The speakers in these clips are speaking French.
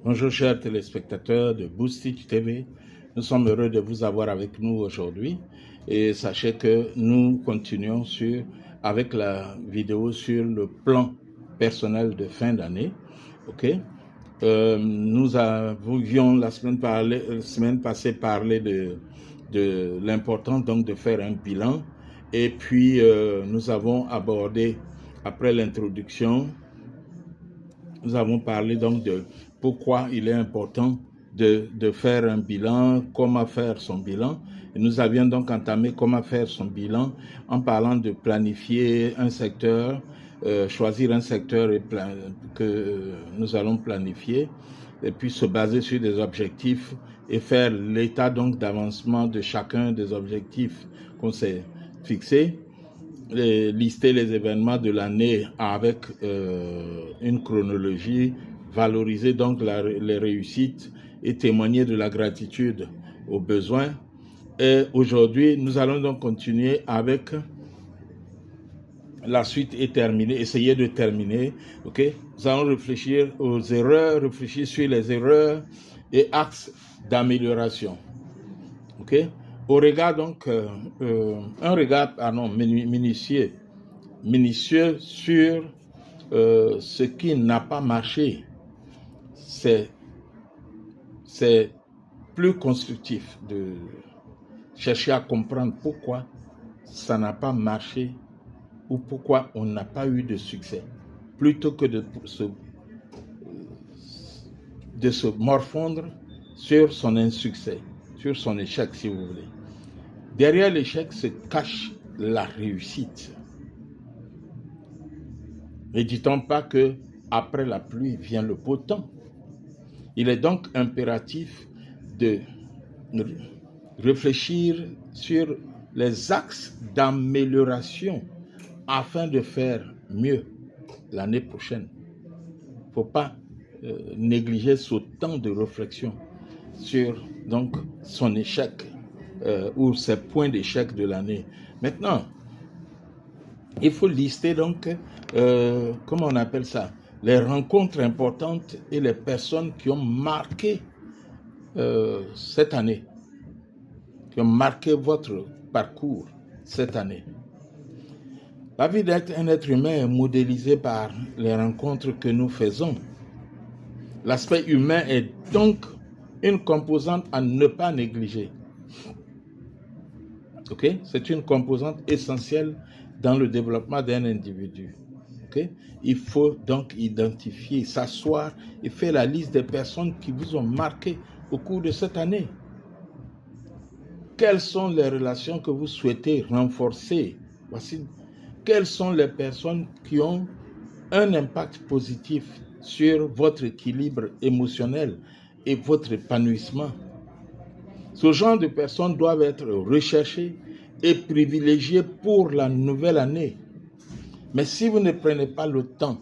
Bonjour chers téléspectateurs de Boostich TV, nous sommes heureux de vous avoir avec nous aujourd'hui et sachez que nous continuons avec la vidéo sur le plan personnel de fin d'année. Nous avions la semaine passée parlé de l'importance donc de faire un bilan et puis nous avons abordé après l'introduction. Nous avons parlé donc de pourquoi il est important de faire un bilan, comment faire son bilan. Et nous avions donc entamé comment faire son bilan en parlant de planifier un secteur, choisir un secteur que nous allons planifier, et puis se baser sur des objectifs et faire l'état donc d'avancement de chacun des objectifs qu'on s'est fixés. Lister les événements de l'année avec une chronologie, valoriser donc les réussites et témoigner de la gratitude aux besoins. Et aujourd'hui, nous allons donc continuer avec la suite et terminer, essayer de terminer. Nous allons réfléchir aux erreurs, réfléchir sur les erreurs et axes d'amélioration. Au regard donc, un regard minutieux sur ce qui n'a pas marché, c'est plus constructif de chercher à comprendre pourquoi ça n'a pas marché ou pourquoi on n'a pas eu de succès, plutôt que de se morfondre sur son insuccès, sur son échec si vous voulez. Derrière l'échec se cache la réussite. Ne dit-on pas que après la pluie vient le beau temps? Il est donc impératif de réfléchir sur les axes d'amélioration afin de faire mieux l'année prochaine. Il ne faut pas négliger ce temps de réflexion sur donc son échec ou ses points d'échec de l'année. Maintenant, il faut lister donc, comment on appelle ça, les rencontres importantes et les personnes qui ont marqué cette année, qui ont marqué votre parcours cette année. La vie d'un être humain est modélisée par les rencontres que nous faisons. L'aspect humain est donc une composante à ne pas négliger. C'est une composante essentielle dans le développement d'un individu. Il faut donc identifier, s'asseoir et faire la liste des personnes qui vous ont marqué au cours de cette année. Quelles sont les relations que vous souhaitez renforcer? Quelles sont les personnes qui ont un impact positif sur votre équilibre émotionnel et votre épanouissement? Ce genre de personnes doivent être recherchées et privilégiées pour la nouvelle année. Mais si vous ne prenez pas le temps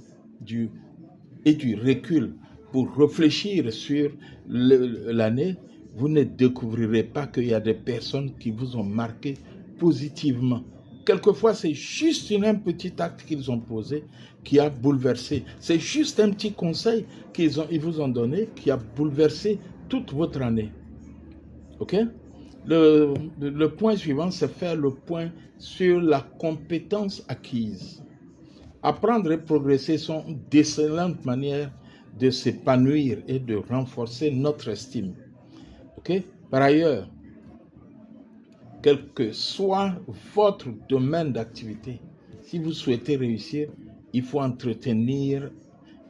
et du recul pour réfléchir sur l'année, vous ne découvrirez pas qu'il y a des personnes qui vous ont marqué positivement. Quelquefois, c'est juste un petit acte qu'ils ont posé qui a bouleversé. C'est juste un petit conseil qu'ils vous ont donné qui a bouleversé toute votre année. Le point suivant, c'est faire le point sur la compétence acquise. Apprendre et progresser sont d'excellentes manières de s'épanouir et de renforcer notre estime. Par ailleurs, quel que soit votre domaine d'activité, si vous souhaitez réussir, il faut entretenir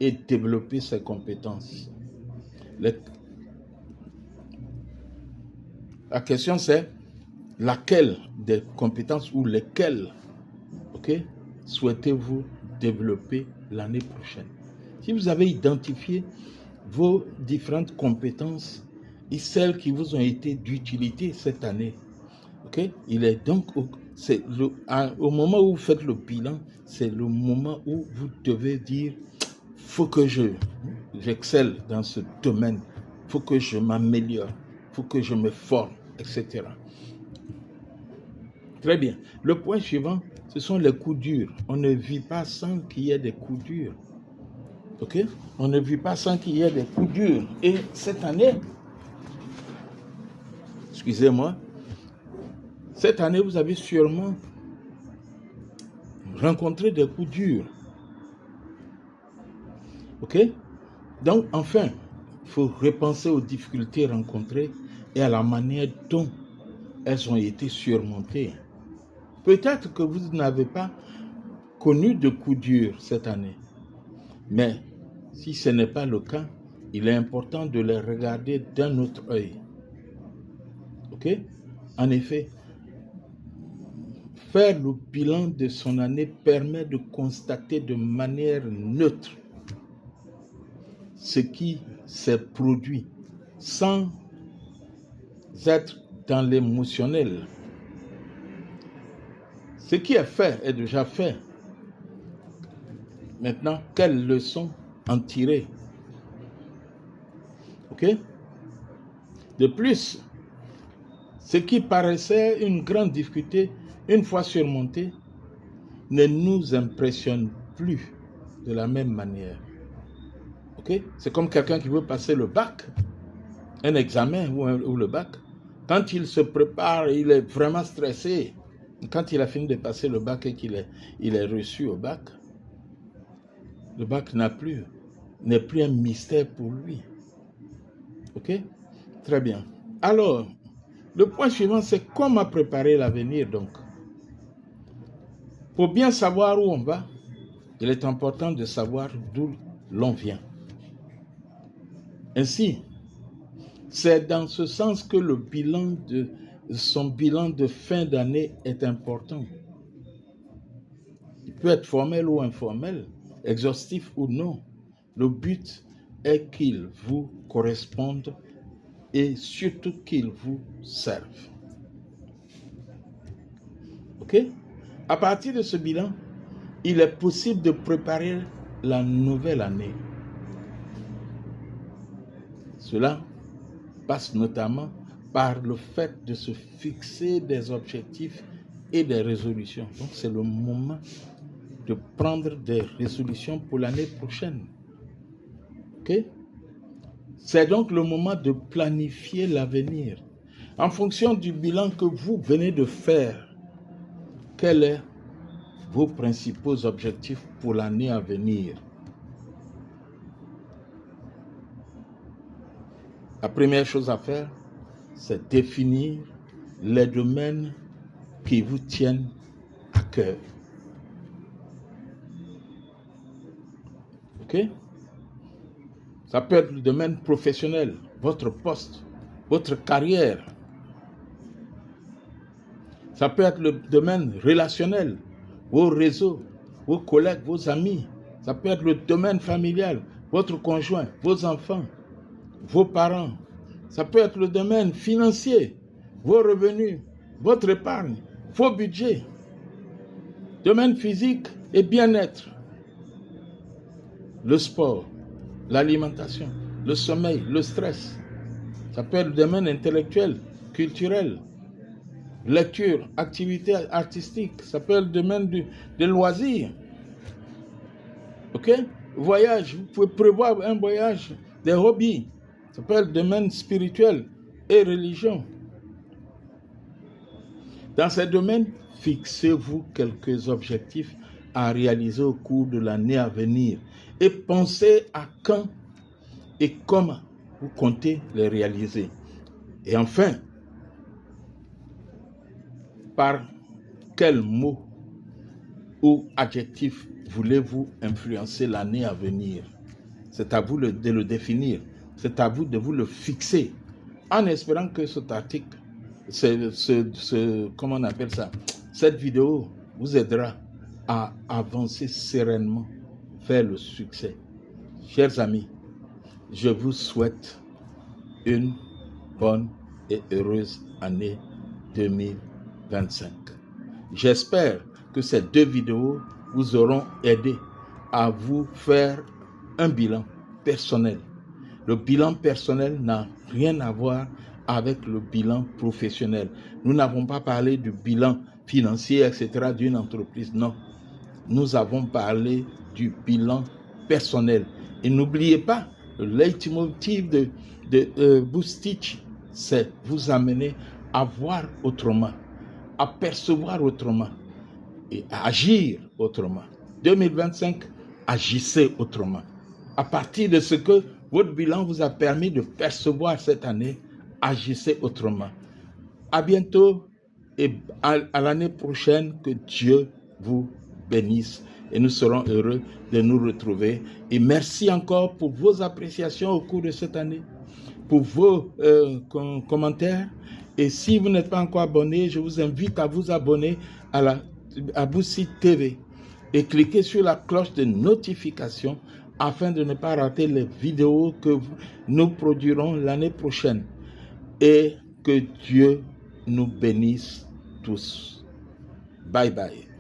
et développer ses compétences. La question c'est laquelle des compétences ou lesquelles souhaitez-vous développer l'année prochaine? Si vous avez identifié vos différentes compétences et celles qui vous ont été d'utilité cette année, il est donc au moment où vous faites le bilan, c'est le moment où vous devez dire faut que j'excelle dans ce domaine, faut que je m'améliore, faut que je me forme, etc. Très bien. Le point suivant, ce sont les coups durs. On ne vit pas sans qu'il y ait des coups durs. Ok? On ne vit pas sans qu'il y ait des coups durs. Et cette année, excusez-moi, cette année, vous avez sûrement rencontré des coups durs. Ok? Donc, enfin, il faut repenser aux difficultés rencontrées et à la manière dont elles ont été surmontées. Peut-être que vous n'avez pas connu de coups durs cette année. Mais si ce n'est pas le cas, il est important de les regarder d'un autre œil. Ok? En effet, faire le bilan de son année permet de constater de manière neutre ce qui s'est produit sans être dans l'émotionnel. Ce qui est fait est déjà fait. Maintenant, quelles leçons en tirer? Ok? De plus, ce qui paraissait une grande difficulté, une fois surmonté, ne nous impressionne plus de la même manière. Ok? C'est comme quelqu'un qui veut passer le bac, un examen ou le bac. Quand il se prépare, il est vraiment stressé. Quand il a fini de passer le bac et qu'il est reçu au bac, le bac n'est plus un mystère pour lui. Ok? Très bien. Alors, le point suivant, c'est comment préparer l'avenir, donc. Pour bien savoir où on va, il est important de savoir d'où l'on vient. Ainsi, c'est dans ce sens que son bilan de fin d'année est important. Il peut être formel ou informel, exhaustif ou non. Le but est qu'il vous corresponde et surtout qu'il vous serve. Ok? À partir de ce bilan, il est possible de préparer la nouvelle année. Cela passe notamment par le fait de se fixer des objectifs et des résolutions. Donc c'est le moment de prendre des résolutions pour l'année prochaine. Ok? C'est donc le moment de planifier l'avenir. En fonction du bilan que vous venez de faire, quels sont vos principaux objectifs pour l'année à venir? La première chose à faire, c'est définir les domaines qui vous tiennent à cœur. Ok? Ça peut être le domaine professionnel, votre poste, votre carrière. Ça peut être le domaine relationnel, vos réseaux, vos collègues, vos amis. Ça peut être le domaine familial, votre conjoint, vos enfants, vos parents. Ça peut être le domaine financier, vos revenus, votre épargne, vos budgets. Domaine physique et bien-être. Le sport, l'alimentation, le sommeil, le stress. Ça peut être le domaine intellectuel, culturel, lecture, activité artistique. Ça peut être le domaine des loisirs. Ok? Voyage, vous pouvez prévoir un voyage, des hobbies. Ça peut être le domaine spirituel et religion. Dans ces domaines, fixez-vous quelques objectifs à réaliser au cours de l'année à venir et pensez à quand et comment vous comptez les réaliser. Et enfin, par quels mots ou adjectifs voulez-vous influencer l'année à venir? C'est à vous de le définir. C'est à vous de vous le fixer. En espérant que cet article, comment on appelle ça, cette vidéo vous aidera à avancer sereinement vers le succès. Chers amis, je vous souhaite une bonne et heureuse année 2025. J'espère que ces 2 vidéos vous auront aidé à vous faire un bilan personnel. Le bilan personnel n'a rien à voir avec le bilan professionnel. Nous n'avons pas parlé du bilan financier, etc. d'une entreprise. Non. Nous avons parlé du bilan personnel Et n'oubliez pas, le leitmotiv de Boostich, c'est vous amener à voir autrement, à percevoir autrement et à agir autrement. 2025, agissez autrement. À partir de ce que votre bilan vous a permis de percevoir cette année, agissez autrement. À bientôt et à l'année prochaine, que Dieu vous bénisse et nous serons heureux de nous retrouver. Et merci encore pour vos appréciations au cours de cette année, pour vos commentaires. Et si vous n'êtes pas encore abonné, je vous invite à vous abonner à Boostich TV et cliquez sur la cloche de notification afin de ne pas rater les vidéos que nous produirons l'année prochaine. Et que Dieu nous bénisse tous. Bye bye.